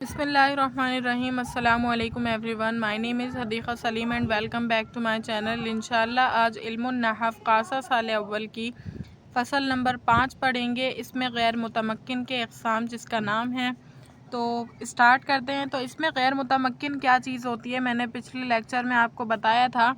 बिस्मिल्लाहिर्रहमानिर्रहीम। अस्सलामु अलैकुम everyone. My name is Hadiqa Saleem and welcome back to my channel. इंशाअल्लाह आज इल्मुन नहव कासा साल अव्वल की फ़सल नंबर 5 पढ़ेंगे। इसमें गैर मुतमक्किन के अक़साम जिसका नाम है, तो स्टार्ट करते हैं। तो इसमें गैर मुतमक्किन क्या चीज़ होती है, मैंने पिछले लेक्चर में आपको बताया था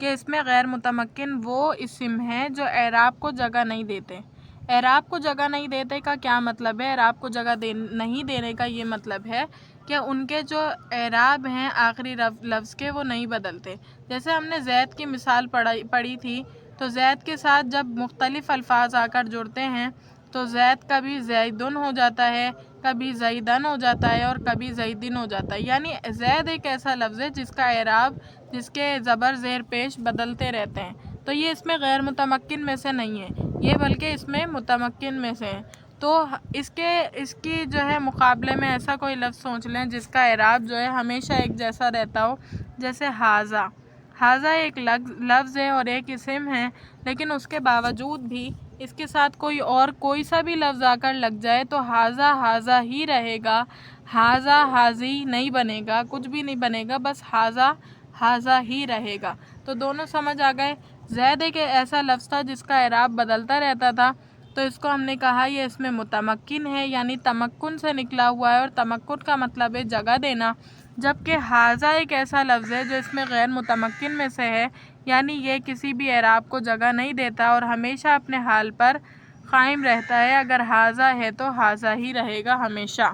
कि इसमें गैर मुतमक्किन वो इस्म हैं जो एराब को जगह नहीं देते। एराब को जगह नहीं देते का क्या मतलब है? एराब को जगह नहीं देने का ये मतलब है कि उनके जो एराब हैं आखिरी लफ्ज़ के वो नहीं बदलते। जैसे हमने ज़ैद की मिसाल पढ़ी थी, तो ज़ैद के साथ जब मुख्तलिफ़ अल्फाज आकर जुड़ते हैं तो ज़ैद कभी ज़ैदुन हो जाता है, कभी ज़ैदन हो जाता है और कभी ज़ैदिन हो जाता है। यानी ज़ैद एक ऐसा लफ्ज़ है जिसका एराब, जिसके ज़बर ज़ेर पेश बदलते रहते हैं। तो ये इसमें गैर मुतमक्किन में से नहीं है, ये बल्कि इसमें मुतमक्किन में से है। तो इसकी जो है मुकाबले में ऐसा कोई लफ्ज़ सोच लें जिसका एराब जो है हमेशा एक जैसा रहता हो। जैसे हाज़ा, हाज़ा एक लफ्ज़ है और एक इस्म है, लेकिन उसके बावजूद भी इसके साथ कोई सा भी लफ्ज़ आकर लग जाए तो हाज़ा हाज़ा ही रहेगा। हाज़ा हाज़ी नहीं बनेगा, कुछ भी नहीं बनेगा, बस हाज़ा हाज़ा ही रहेगा। तो दोनों समझ आ गए। ज़ैद एक ऐसा लफ्ज़ था जिसका एराब बदलता रहता था, तो इसको हमने कहा ये इसमें मुतमक्किन है, यानी तमक्कुन से निकला हुआ है, और तमक्कुन का मतलब है जगह देना। जबकि हाज़ा एक ऐसा लफ्ज़ है जो इसमें गैर मुतमक्किन में से है, यानी ये किसी भी एराब को जगह नहीं देता और हमेशा अपने हाल पर क़ाइम रहता है। अगर हाज़ा है तो हाज़ा ही रहेगा हमेशा।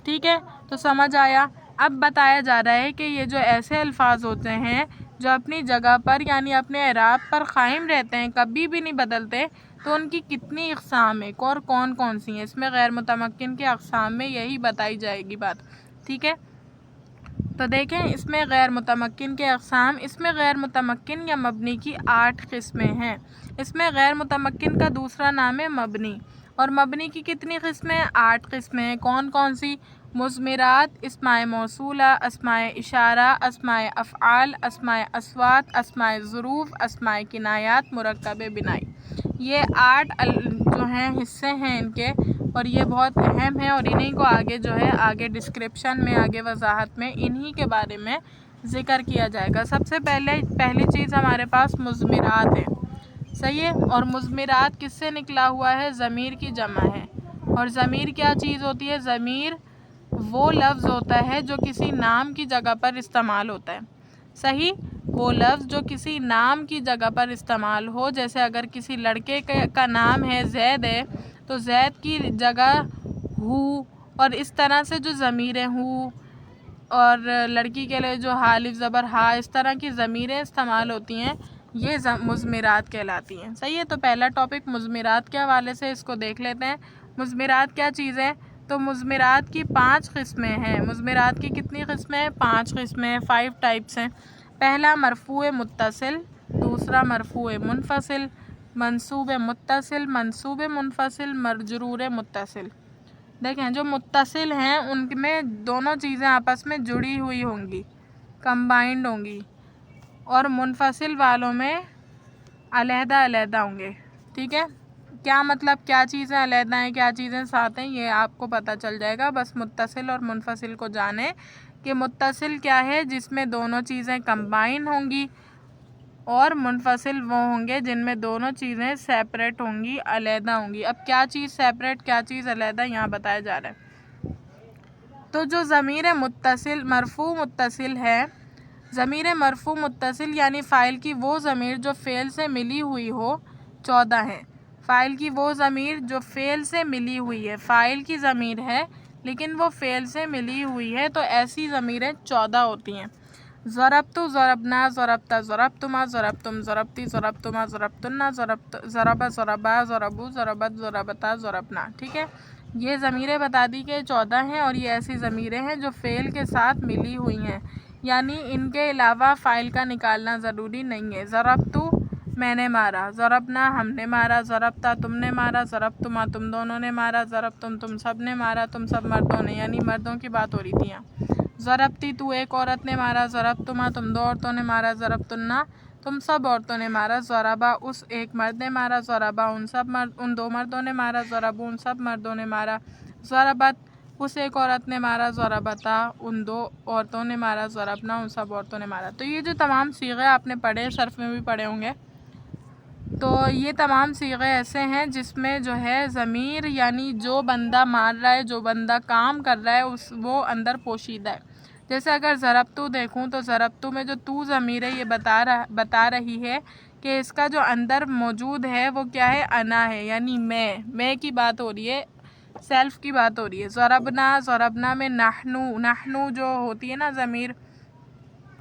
ठीक है, तो समझ आया। अब बताया जा रहा है कि ये जो ऐसे अल्फाज होते हैं जो अपनी जगह पर यानी अपने एराब पर क़ाइम रहते हैं, कभी भी नहीं बदलते, तो उनकी कितनी अक़साम है और कौन कौन सी हैं। इसमें गैर मुतमक्किन के अक़साम में यही बताई जाएगी बात। ठीक है, तो देखें इसमें गैर मुतमक्किन के अक़साम। इसमें गैर मुतमक्किन या मबनी की 8 किस्में हैं। इसमें गैर मुतमक्किन का दूसरा नाम है मबनी, और मबनी की कितनी किस्में? 8 किस्में हैं। कौन कौन सी? मुज़मिरात, अस्माए मौसूला, अस्माए इशारा, अस्माए अफ़आल, अस्माए अस्वात, अस्माए ज़ुरूफ़, अस्माए किनायात, मुरक्कब बिनाई। ये 8 जो हैं हिस्से हैं इनके, और ये बहुत अहम है, और इन्हीं को आगे जो है आगे डिस्क्रिप्शन में, आगे वजाहत में इन्हीं के बारे में ज़िक्र किया जाएगा। सबसे पहली चीज़ हमारे पास मुज़मिरात है। सही है, और मुज़मिरात किससे निकला हुआ है? ज़मीर की जमा है। और ज़मीर क्या चीज़ होती है? ज़मीर वो लफ्ज़ होता है जो किसी नाम की जगह पर इस्तेमाल होता है। सही, वो लफ्ज़ जो किसी नाम की जगह पर इस्तेमाल हो। जैसे अगर किसी लड़के का नाम है ज़ैद है, तो ज़ैद की जगह हु, और इस तरह से जो ज़मीरें हु, और लड़की के लिए जो हालिफ ज़बर हा, इस तरह की ज़मीरें इस्तेमाल होती हैं, ये मुज़मिरात कहलाती हैं। सही है, तो पहला टॉपिक मुज़मिरात के हवाले से इसको देख लेते हैं। मुज़मिरात क्या चीज़ है? तो मुज़मिरात की 5 किस्में हैं। मुज़मिरात की कितनी किस्में हैं? 5 किस्में, 5 टाइप्स हैं। पहला मरफ़ूए मुत्तसिल, दूसरा मरफ़ूए मुनफ़सिल, मंसूब मुत्तसिल, मंसूब मुनफ़सिल, मजरूर मुत्तसिल। देखें, जो मुत्तसिल हैं उनमें दोनों चीज़ें आपस में जुड़ी हुई होंगी, कंबाइंड होंगी, और मुनफ़सिल वालों में अलहदा अलहदा होंगे। ठीक है, क्या मतलब, क्या चीज़ें अलहदा हैं, क्या चीज़ें साथ हैं, ये आपको पता चल जाएगा। बस मुत्तसिल और मुनफ़सिल को जाने कि मुत्तसिल क्या है, जिसमें दोनों चीज़ें कंबाइन होंगी, और मुनफ़सिल वो होंगे जिनमें दोनों चीज़ें सेपरेट होंगी, अलहदा होंगी। अब क्या चीज़ सेपरेट, क्या चीज़ अलहदा, यहाँ बताया जा रहा है। तो जो ज़मीर मुत्तसिल मरफ़ू मुत्तसिल है, ज़मीर मरफ़ू मुत्तसिल यानी फ़ाइल की वो ज़मीर जो फ़ेल से मिली हुई हो, 14 है। फ़ाइल की वो ज़मीर जो फ़ेल से मिली हुई है, फ़ाइल की ज़मीर है लेकिन वो फ़ेल से मिली हुई है, तो ऐसी ज़मीरें 14 होती हैं। ज़रबतु, ज़रबना, ज़रबता, ज़रबतुमा, ज़रबतुम, ज़रबती, ज़रबतुमा, ज़रबतुन्ना, ज़रबा, ज़रबा, ज़रबू, ज़रबत, ज़रबता, ज़रबना। ठीक है, ये ज़मीरें बता दी कि 14 हैं, और ये ऐसी ज़मीरें हैं जो फ़ेल के साथ मिली हुई हैं, यानी इनके अलावा फ़ाइल का निकालना ज़रूरी नहीं है। ज़रबतु मैंने मारा, ज़रबना हमने मारा, ज़रबता तुमने मारा, ज़रबतुमा तुम दोनों ने मारा, ज़रबतुम तुम सब ने मारा, तुम सब मर्दों ने, यानी मर्दों की बात हो रही थी यहाँ। ज़रबती तू एक औरत ने मारा, ज़रबतुमा तुम 2 औरतों ने मारा, ज़रबतुन्ना तुम सब औरतों ने मारा, ज़रबा उस एक मर्द ने मारा, ज़रबा उन 2 मर्दों ने मारा, ज़रबू उन सब मर्दों ने मारा, ज़रबत उस एक औरत ने मारा ज़रबता, उन दो औरतों ने मारा ज़रबना, उन सब औरतों ने मारा। तो ये जो तमाम सीगे आपने पढ़े, सर्फ में भी पढ़े होंगे, तो ये तमाम सीगे ऐसे हैं जिसमें जो है ज़मीर यानी जो बंदा मार रहा है, जो बंदा काम कर रहा है वो अंदर पोशीदा है। जैसे अगर ज़रबतु देखूं तो ज़रबतु में जो तू ज़मीर है ये बता रही है कि इसका जो अंदर मौजूद है वो क्या है, अना है, यानी मैं की बात हो रही है, सेल्फ़ की बात हो रही है। ज़रबना में नहनु जो होती है ना ज़मीर,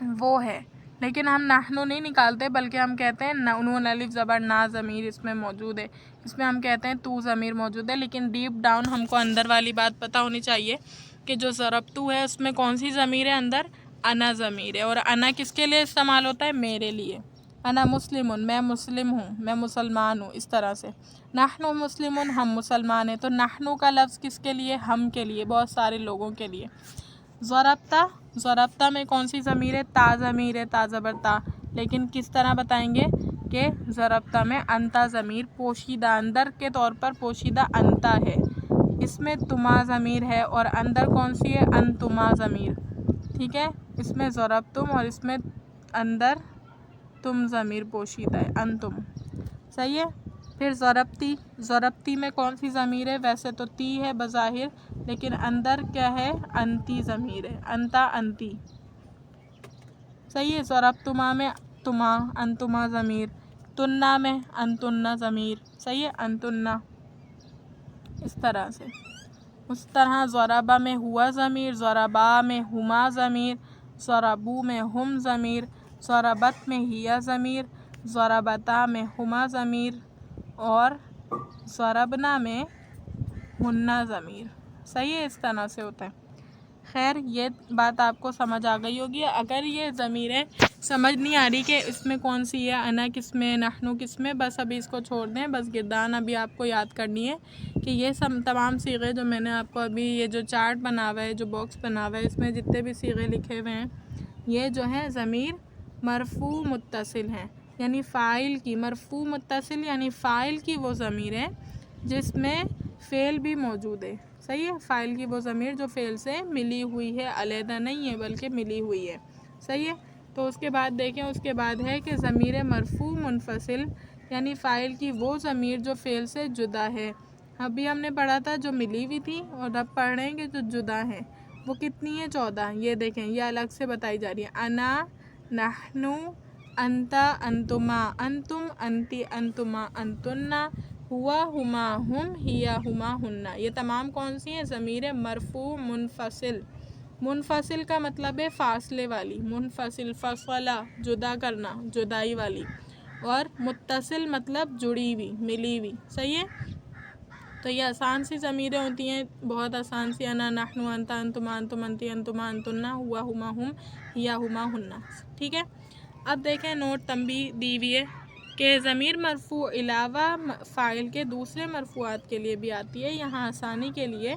वो है, लेकिन हम नहनु नहीं निकालते बल्कि हम कहते हैं नून अलिफ ज़बर ना ज़मीर इसमें मौजूद है, इसमें हम कहते हैं तू ज़मीर मौजूद है। लेकिन डीप डाउन हमको अंदर वाली बात पता होनी चाहिए कि जो ज़रबतु है उसमें कौन सी ज़मीर है, अंदर अना ज़मीर है। और अना किसके लिए इस्तेमाल होता है, मेरे लिए। अना मुस्लिमुन, मैं मुस्लिम हूँ, मैं मुसलमान हूँ, इस तरह से। नहनु मुस्लिमुन, हम मुसलमान हैं। तो नहनु का लफ्ज़ किसके लिए, हम के लिए, बहुत सारे लोगों के लिए। ज़रबता में कौन सी ज़मीर है, ता ज़मीर है, ता ज़बर ता। लेकिन किस तरह बताएंगे कि ज़रबता में अंता ज़मीर पोशीदा, अंदर के तौर पर पोशीदा अंता है, इसमें तुमा ज़मीर है, और अंदर कौन सी है, अनतुमा ज़मीर। ठीक है, इसमें ज़रबतुम और इसमें अंदर तुम ज़मीर पोशीदा है, अनतुम। सही है। फिर ज़रबती में कौन सी ज़मीर है, वैसे तो ती है बज़ाहिर, लेकिन अंदर क्या है, अंती ज़मीर है, अंता अंती। सही है। ज़रबतुमा में तुमा, अंतुमा ज़मीर। तुन्ना में अंतुन्ना ज़मीर। सही है, अंतुन्ना, इस तरह से। उस तरह ज़रबा में हुआ ज़मीर, ज़रबा में हुमा ज़मीर, ज़रबू में हुम ज़मीर, ज़रबत में हिया ज़मीर, ज़रबता में हुमा ज़मीर, और ज़रबना में हुन्ना ज़मीर। सही है, इस तरह से होता है। खैर, ये बात आपको समझ आ गई होगी। अगर ये ज़मीरें समझ नहीं आ रही कि इसमें कौन सी है, अना किस में, नहनु किस में, बस अभी इसको छोड़ दें। बस गिरदान अभी आपको याद करनी है कि ये सब तमाम सीगे जो मैंने आपको अभी ये जो चार्ट बना हुआ है, जो बॉक्स बना हुआ है, इसमें जितने भी सीगे लिखे हुए हैं, ये जो हैं ज़मीर मरफू मुत्तसिल हैं, यानी फ़ाइल की। मरफू मुत्तसिल यानी फ़ाइल की वो ज़मीर है जिसमें फ़ेल भी मौजूद है। सही है, फ़ाइल की वो ज़मीर जो फ़ेल से मिली हुई है, अलहदा नहीं है बल्कि मिली हुई है। सही है। तो उसके बाद देखें, उसके बाद है कि ज़मीर मरफू मुनफसिल यानी फ़ाइल की वो ज़मीर जो फ़ेल से जुदा है। अभी हमने पढ़ा था जो मिली हुई थी, और अब पढ़ रहे हैं कि जो जुदा है। वो कितनी है, 14। ये देखें, ये अलग से बताई जा रही है। अना, नहनु, अंता, अंतुमा, अंतुम, अंती, अंतुमा, अंतुन्ना, हुआ, हुमा, हुम, हिया, हुमा, हुन्ना। ये तमाम कौन सी हैं, ज़मीर मरफू मुनफसिल। मुनफसिल का मतलब है फ़ासले वाली, मुनफसिल फ़सला, जुदा करना, जुदाई वाली, और मुत्तसिल मतलब जुड़ी हुई, मिली हुई। सही है। तो ये आसान सी ज़मीरें होती हैं, बहुत आसान सी। अना, नहनु, अंता, अंतुमा, अंतुम, अंती, अंतुमा, अंतुन्ना, हुआ, हुमा, हुम, हिया, हुमा, हुन्ना। ठीक है। अब देखें, नोट तंबी दी हुई है कि ज़मीर मरफू अलावा फ़ाइल के दूसरे मरफूआत के लिए भी आती है। यहाँ आसानी के लिए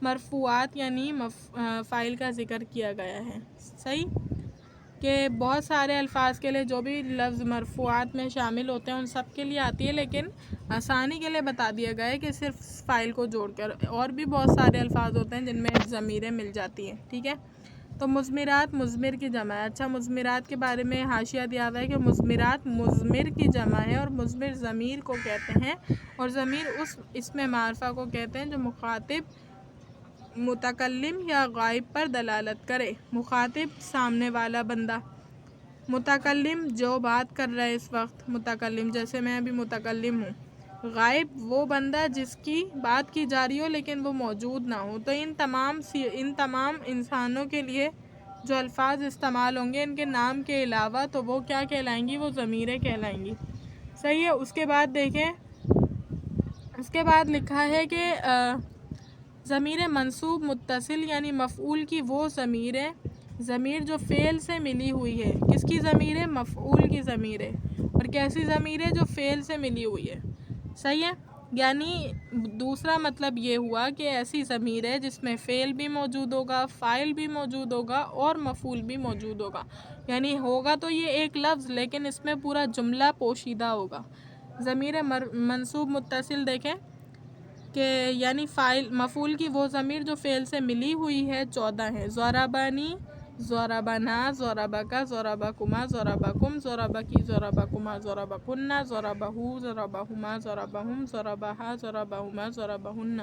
मरफूआत यानी फ़ाइल का ज़िक्र किया गया है। सही कि बहुत सारे अल्फाज के लिए जो भी लफ्ज़ मरफूआत में शामिल होते हैं उन सब के लिए आती है, लेकिन आसानी के लिए बता दिया गया है कि सिर्फ फ़ाइल को जोड़कर। और भी बहुत सारे अल्फाज होते हैं जिनमें ज़मीरें मिल जाती हैं। ठीक है। तो मुज़मिरात मुज़मिर की जमा है। अच्छा, मुज़मिरात के बारे में हाशिया दिया हुआ है कि मुज़मिरात मुज़मिर की जमा है, और मुज़मिर ज़मीर को कहते हैं, और ज़मीर उस इसमें मारफा को कहते हैं जो मुखातिब, मुतकल्लिम या गायब पर दलालत करे। मुखातिब सामने वाला बंदा, मुतकल्लिम जो बात कर रहा है इस वक्त, मुतकल्लिम जैसे मैं अभी मुतकल्लिम हूँ। गायब वो बंदा जिसकी बात की जा रही हो लेकिन वो मौजूद ना हो। तो इन तमाम इंसानों के लिए जो अल्फाज इस्तेमाल होंगे इनके नाम के अलावा, तो वो क्या कहलाएंगी, वो ज़मीरें कहलाएंगी। सही है। उसके बाद देखें, उसके बाद लिखा है कि ज़मीर मंसूब मुत्तसिल यानी मफ़ऊल की वो ज़मीर है, ज़मीर जो फ़ेल से मिली हुई है। किसकी ज़मीर है, मफ़ऊल की ज़मीर है। और कैसी ज़मीर है, जो फ़ेल से मिली हुई है। सही है। यानी दूसरा मतलब ये हुआ कि ऐसी ज़मीर है जिसमें फ़ेल भी मौजूद होगा, फ़ाइल भी मौजूद होगा, और मफ़ऊल भी मौजूद होगा। यानी होगा तो ये एक लफ्ज़, लेकिन इसमें पूरा जुमला पोशीदा होगा। ज़मीर मंसूब मुत्तसिल देखें کہ یعنی فاعل مفعول کی وہ ضمیر جو فعل سے ملی ہوئی ہے 14 ہیں۔ ضربنی، ضربنا، ضربک، ضربکما، ضربکم، ضربکی، ضربکما، ضربکن، ضربہو، ضربہما، ضربہم، ضربہا، ضربہما، ضربہن۔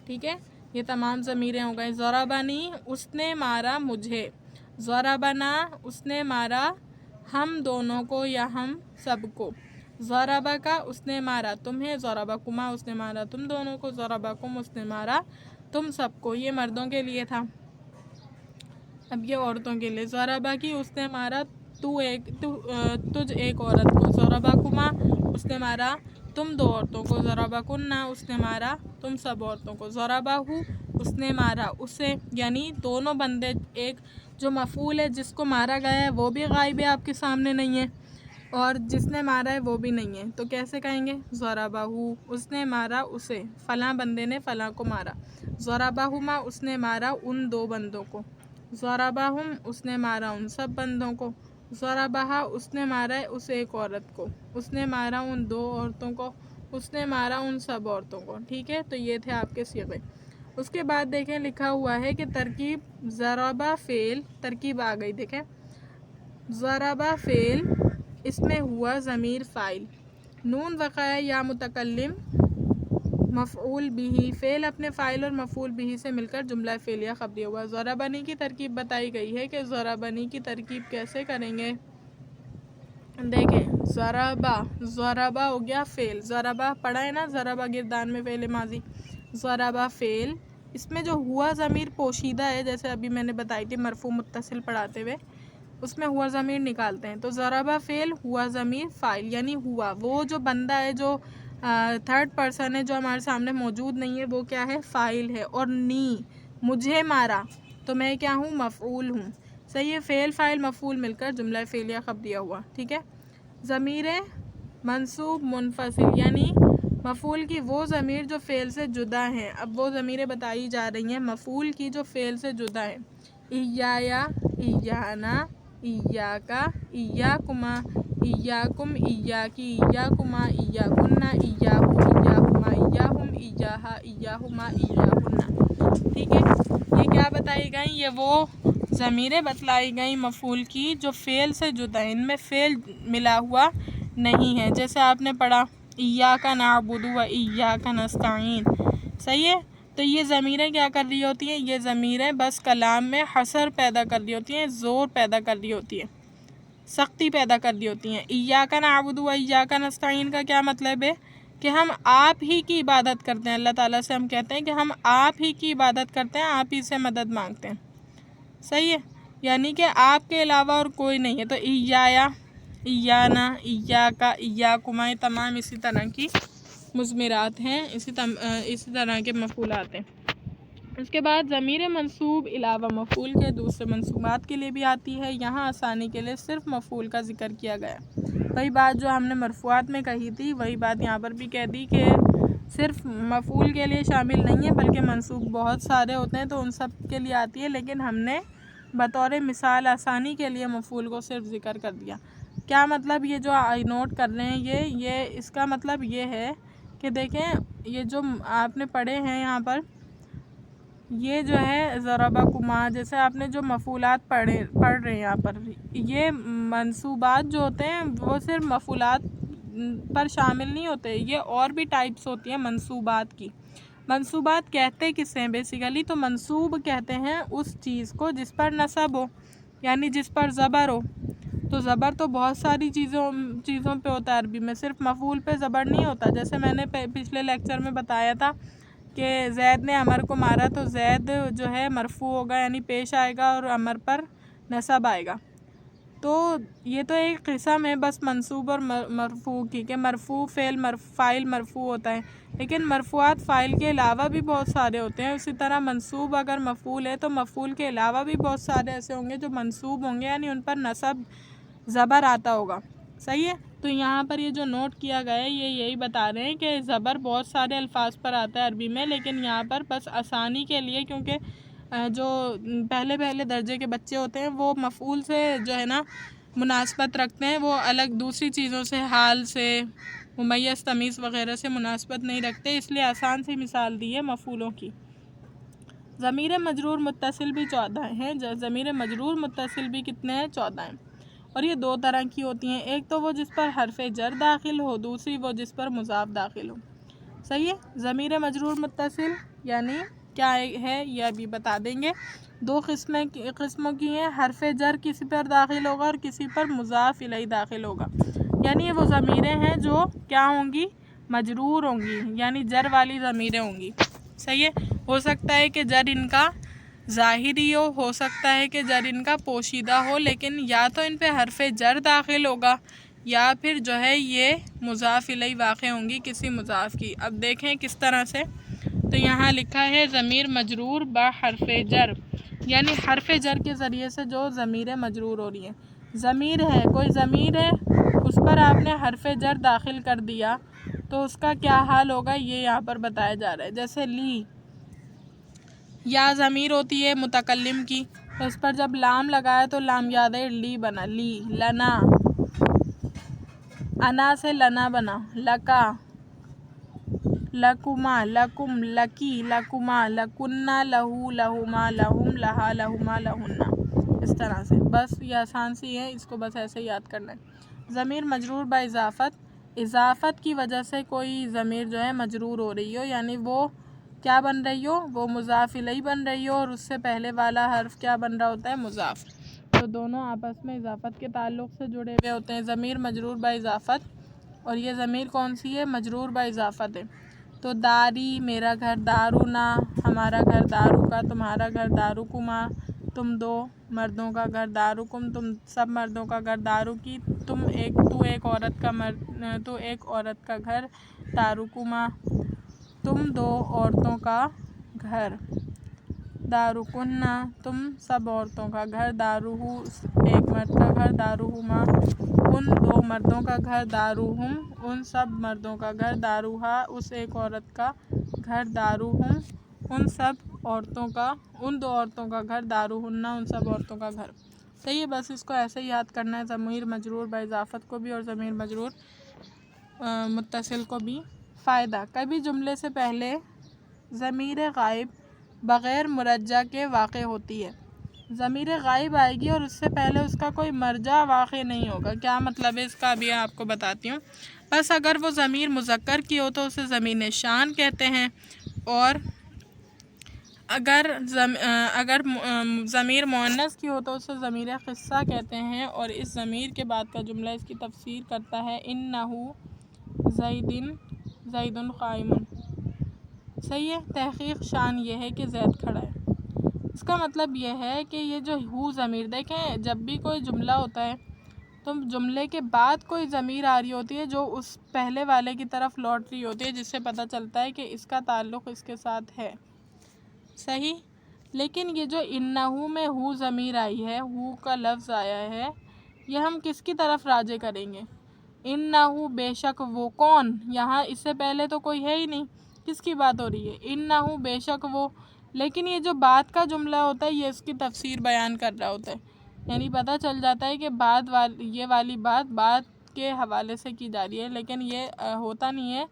ٹھیک ہے، یہ تمام ضمیریں ہو گئیں۔ ضربنی اس نے مارا مجھے، ضربنا اس نے مارا ہم دونوں کو یا ہم سب کو، ضربکا اس نے مارا تمہیں، ضربکما اس نے مارا تم دونوں کو، ضربکم اس نے مارا تم سب کو۔ یہ مردوں کے لیے تھا، اب یہ عورتوں کے لیے۔ ضربکی اس نے مارا تجھ ایک عورت کو، ضربکما اس نے مارا تم دو عورتوں کو، ضربکن اس نے مارا تم سب عورتوں کو، ضربہو اس نے مارا اسے، یعنی دونوں بندے، ایک جو مفعول ہے جس کو مارا گیا ہے وہ بھی غائب ہے، آپ کے سامنے نہیں ہے، اور جس نے مارا ہے وہ بھی نہیں ہے، تو کیسے کہیں گے؟ ضربہو اس نے مارا اسے، فلاں بندے نے فلاں کو مارا، ضربہما اس نے مارا ان دو بندوں کو، ضربہم اس نے مارا ان سب بندوں کو، ضربہا اس نے مارا اس ایک عورت کو، اس نے مارا ان دو عورتوں کو، اس نے مارا ان سب عورتوں کو۔ ٹھیک ہے، تو یہ تھے آپ کے صیغے۔ اس کے بعد دیکھیں لکھا ہوا ہے کہ ترکیب ضربہ فعل، ترکیب آ گئی، دیکھیں ضربہ فعل، اس میں ہوا ضمیر فاعل، نون وقع یا متکلم مفعول بھی، فعل اپنے فاعل اور مفعول بھی سے مل کر جملہ فعلیہ خبریہ ہوا۔ ضربنی کی ترکیب بتائی گئی ہے کہ ضربنی کی ترکیب کیسے کریں گے؟ دیکھیں ضربہ ہو گیا فعل، ضربہ پڑھا ہے نا، ضربہ گردان میں فعل ماضی، ضربہ فعل، اس میں جو ہوا ضمیر پوشیدہ ہے، جیسے ابھی میں نے بتائی تھی مرفوع متصل پڑھاتے ہوئے، اس میں ہوا ضمیر نکالتے ہیں، تو ضربہ فعل ہوا ضمیر فاعل، یعنی ہوا وہ جو بندہ ہے جو تھرڈ پرسن ہے جو ہمارے سامنے موجود نہیں ہے، وہ کیا ہے؟ فاعل ہے، اور نی مجھے مارا تو میں کیا ہوں؟ مفعول ہوں۔ صحیح ہے، فعل فاعل مفعول مل کر جملہ فعلیہ خبریہ ہوا۔ ٹھیک ہے، ضمیر منصوب منفصل، یعنی مفعول کی وہ ضمیر جو فعل سے جدا ہیں۔ اب وہ ضمیریں بتائی جا رہی ہیں مفعول کی جو فعل سے جدا ہیں۔ ایایا، ایانا، ایاکا، ایاکما، ایاکم، ایاکی، ایاکما، ایاکن، ایاہو، ایاہما، ایاہم، ایاہا، ایاہما، ایاہن۔ ٹھیک ہے، یہ کیا بتائی گئیں؟ یہ وہ ضمیریں بتلائی گئیں مفعول کی جو فعل سے جدا ہیں، ان میں فعل ملا ہوا نہیں ہے۔ جیسے آپ نے پڑھا ایاک نعبد و ایاک نستعین، صحیح ہے، تو یہ ضمیریں کیا کر رہی ہوتی ہیں؟ یہ ضمیریں بس کلام میں حصر پیدا کر رہی ہوتی ہیں، زور پیدا کر رہی ہوتی ہے، سختی پیدا کر رہی ہوتی ہیں۔ ایاک نعبد و ایاک نستعین کا کیا مطلب ہے؟ کہ ہم آپ ہی کی عبادت کرتے ہیں، اللہ تعالیٰ سے ہم کہتے ہیں کہ ہم آپ ہی کی عبادت کرتے ہیں، آپ ہی سے مدد مانگتے ہیں، صحیح ہے، یعنی کہ آپ کے علاوہ اور کوئی نہیں ہے۔ تو ایایا، ایانا، ایاکا، ایاکما، یہ تمام اسی طرح کی مضمرات ہیں، اسی طرح کے مفعولات ہیں۔ اس کے بعد ضمیر منصوب علاوہ مفعول کے دوسرے منصوبات کے لیے بھی آتی ہے، یہاں آسانی کے لیے صرف مفعول کا ذکر کیا گیا۔ وہی بات جو ہم نے مرفوعات میں کہی تھی وہی بات یہاں پر بھی کہہ دی کہ صرف مفعول کے لیے شامل نہیں ہے بلکہ منصوب بہت سارے ہوتے ہیں، تو ان سب کے لیے آتی ہے، لیکن ہم نے بطور مثال آسانی کے لیے مفعول کو صرف ذکر کر دیا۔ کیا مطلب؟ یہ جو نوٹ کر رہے ہیں یہ اس کا مطلب یہ ہے کہ دیکھیں یہ جو آپ نے پڑھے ہیں یہاں پر، یہ جو ہے ضربکما، جیسے آپ نے جو مفعولات پڑھ رہے ہیں یہاں پر، یہ منصوبات جو ہوتے ہیں وہ صرف مفعولات پر شامل نہیں ہوتے، یہ اور بھی ٹائپس ہوتی ہیں منصوبات کی۔ منصوبات کہتے کسے ہیں بیسیکلی؟ تو منصوب کہتے ہیں اس چیز کو جس پر نصب ہو، یعنی جس پر زبر ہو۔ تو زبر تو بہت ساری چیزوں پہ ہوتا ہے عربی میں، صرف مفعول پہ زبر نہیں ہوتا۔ جیسے میں نے پچھلے لیکچر میں بتایا تھا کہ زید نے عمر کو مارا، تو زید جو ہے مرفوع ہوگا، یعنی پیش آئے گا، اور عمر پر نصب آئے گا۔ تو یہ تو ایک قسم ہے بس منصوب اور مرفوع کی، کہ مرفوع فاعل مرفوع ہوتا ہے، لیکن مرفوعات فاعل کے علاوہ بھی بہت سارے ہوتے ہیں۔ اسی طرح منصوب اگر مفعول ہے تو مفعول کے علاوہ بھی بہت سارے ایسے ہوں گے جو منصوب ہوں گے، یعنی ان پر نصب زبر آتا ہوگا، صحیح ہے۔ تو یہاں پر یہ جو نوٹ کیا گیا ہے یہ یہی بتا رہے ہیں کہ زبر بہت سارے الفاظ پر آتا ہے عربی میں، لیکن یہاں پر بس آسانی کے لیے، کیونکہ جو پہلے درجے کے بچے ہوتے ہیں وہ مفعول سے جو ہے نا مناسبت رکھتے ہیں، وہ الگ دوسری چیزوں سے، حال سے، ممیز تمیز وغیرہ سے مناسبت نہیں رکھتے، اس لیے آسان سی مثال دی ہے مفعولوں کی۔ ضمیر مجرور متصل بھی 14 ہیں، ضمیر مجرور متصل بھی کتنے ہیں؟ 14 ہیں، اور یہ دو طرح کی ہوتی ہیں، ایک تو وہ جس پر حرف جر داخل ہو، دوسری وہ جس پر مضاف داخل ہو۔ صحیح ہے؟ ضمیر مجرور متصل یعنی کیا ہے یہ ابھی بتا دیں گے۔ دو قسموں کی ہیں، حرف جر کسی پر داخل ہوگا اور کسی پر مضاف الیہ داخل ہوگا، یعنی یہ وہ ضمیریں ہیں جو کیا ہوں گی؟ مجرور ہوں گی، یعنی جر والی ضمیریں ہوں گی۔ صحیح ہے؟ ہو سکتا ہے کہ جر ان کا ظاہری ہو سکتا ہے کہ جر ان کا پوشیدہ ہو، لیکن یا تو ان پہ حرف جر داخل ہوگا یا پھر جو ہے یہ مضاف الیہ واقع ہوں گی کسی مضاف کی۔ اب دیکھیں کس طرح سے، تو یہاں لکھا ہے ضمیر مجرور با حرف جر، یعنی حرف جر کے ذریعے سے جو ضمیریں مجرور ہو رہی ہیں۔ ضمیر ہے، کوئی ضمیر ہے، اس پر آپ نے حرف جر داخل کر دیا تو اس کا کیا حال ہوگا یہ یہاں پر بتایا جا رہا ہے۔ جیسے لی، یا ضمیر ہوتی ہے متکلم کی، تو اس پر جب لام لگایا تو لام یاد ہے لی بنا، لی، لنا، انا سے لنا بنا، لکا، لکما، لکم، لکی، لکما، لکنا، لہو، لہما، لہم، لہا، لہما، لہنا، اس طرح سے۔ بس یہ آسان سی ہے، اس کو بس ایسے یاد کرنا ہے۔ ضمیر مجرور با اضافت، اضافت کی وجہ سے کوئی ضمیر جو ہے مجرور ہو رہی ہو، یعنی وہ کیا بن رہی ہو؟ وہ مضاف الیہ بن رہی ہو، اور اس سے پہلے والا حرف کیا بن رہا ہوتا ہے؟ مضاف، تو دونوں آپس میں اضافت کے تعلق سے جڑے ہوئے ہوتے ہیں۔ ضمیر مجرور با اضافت، اور یہ ضمیر کون سی ہے؟ مجرور با اضافت ہے۔ تو داری میرا گھر، دارونا ہمارا گھر، دارو کا تمہارا گھر، دارکما تم دو مردوں کا گھر، دارکم تم سب مردوں کا گھر، دارو کی تو ایک عورت کا گھر، دارکما تم دو عورتوں کا گھر، دارکنہ تم سب عورتوں کا گھر، داروہو ایک مرد کا گھر، داروہما ان دو مردوں کا گھر، داروہم ان سب مردوں کا گھر، داروہا اس ایک عورت کا گھر، داروہم ان دو عورتوں کا گھر، داروہنہ ان سب عورتوں کا گھر۔ صحیح ہے؟ بس اس کو ایسے ہی یاد کرنا ہے، ضمیر مجرور با اضافت کو بھی اور ضمیر مجرور متصل کو بھی۔ فائدہ: کبھی جملے سے پہلے ضمیر غائب بغیر مرجع کے واقع ہوتی ہے۔ ضمیر غائب آئے گی اور اس سے پہلے اس کا کوئی مرجع واقع نہیں ہوگا۔ کیا مطلب ہے اس کا؟ ابھی آپ کو بتاتی ہوں۔ بس اگر وہ ضمیر مذکر کی ہو تو اسے ضمیر شان کہتے ہیں، اور اگر ضمیر مؤنث کی ہو تو اسے ضمیر قصہ کہتے ہیں، اور اس ضمیر کے بعد کا جملہ اس کی تفسیر کرتا ہے انہ زید قائم۔ صحیح ہے؟ تحقیق شان یہ ہے کہ زید کھڑا ہے۔ اس کا مطلب یہ ہے کہ یہ جو ہو ضمیر، دیکھیں جب بھی کوئی جملہ ہوتا ہے تو جملے کے بعد کوئی ضمیر آ رہی ہوتی ہے جو اس پہلے والے کی طرف لوٹ رہی ہوتی ہے، جس سے پتہ چلتا ہے کہ اس کا تعلق اس کے ساتھ ہے۔ صحیح؟ لیکن یہ جو انہو میں ہو ضمیر آئی ہے، ہو کا لفظ آیا ہے، یہ ہم کس کی طرف راجع کریں گے؟ انہو بے شک وہ، کون؟ یہاں اس سے پہلے تو کوئی ہے ہی نہیں، کس کی بات ہو رہی ہے؟ انہو بے شک وہ، لیکن یہ جو بعد کا جملہ ہوتا ہے یہ اس کی تفسیر بیان کر رہا ہوتا ہے، یعنی پتہ چل جاتا ہے کہ یہ والی بات بعد کے حوالے سے کی جا رہی ہے، لیکن یہ ہوتا نہیں ہے،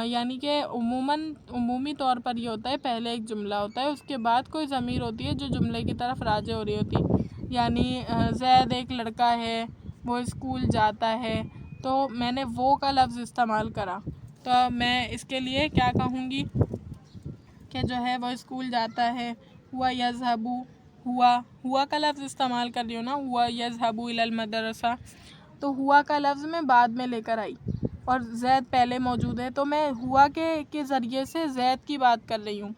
یعنی کہ عمومی طور پر یہ ہوتا ہے پہلے ایک جملہ ہوتا ہے، اس کے بعد کوئی ضمیر ہوتی ہے جو جملے کی طرف راجع ہو رہی ہوتی ہے، یعنی زید ایک لڑکا ہے، وہ اسکول جاتا ہے، تو میں نے وہ کا لفظ استعمال کرا، تو میں اس کے لیے کیا کہوں گی کہ جو ہے وہ اسکول جاتا ہے، ہوا یذہب، ہوا کا لفظ استعمال کر رہی ہوں نا، ہوا یذہب الی المدرسہ، تو ہوا کا لفظ میں بعد میں لے کر آئی اور زید پہلے موجود ہے، تو میں ہوا کے ذریعے سے زید کی بات کر رہی ہوں۔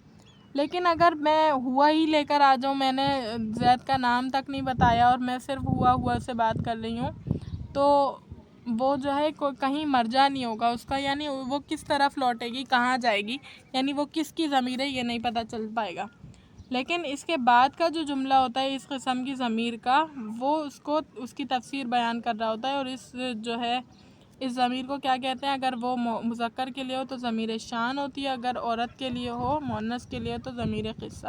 لیکن اگر میں ہوا ہی لے کر آ جاؤں، میں نے زید کا نام تک نہیں بتایا اور میں صرف ہوا سے بات کر رہی ہوں، تو وہ جو ہے کہیں مرجع نہیں ہوگا اس کا، یعنی وہ کس طرف لوٹے گی، کہاں جائے گی، یعنی وہ کس کی ضمیر ہے یہ نہیں پتہ چل پائے گا۔ لیکن اس کے بعد کا جو جملہ ہوتا ہے اس قسم کی ضمیر کا، وہ اس کی تفسیر بیان کر رہا ہوتا ہے، اور اس ضمیر کو کیا کہتے ہیں؟ اگر وہ مذکر کے لیے ہو تو ضمیر شان ہوتی ہے، اگر عورت کے لیے ہو، مؤنث کے لیے ہو تو ضمیر قصہ۔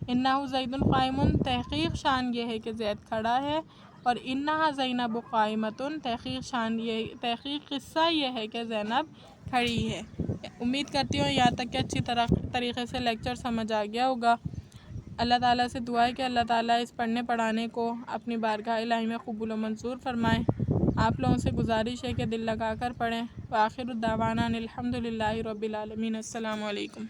انہ زید قائم، تحقیق شان یہ ہے کہ زید کھڑا ہے، اور انہا زینب قائمتن، تحقیق قصہ یہ ہے کہ زینب کھڑی ہے۔ امید کرتی ہوں یہاں تک کہ اچھی طریقے سے لیکچر سمجھ آ گیا ہوگا۔ اللہ تعالیٰ سے دعا ہے کہ اللہ تعالیٰ اس پڑھنے پڑھانے کو اپنی بارگاہ الہی میں قبول و منظور فرمائے۔ آپ لوگوں سے گزارش ہے کہ دل لگا کر پڑھیں۔ وآخر الدعوانا الحمد للہ رب العالمین۔ السلام علیکم۔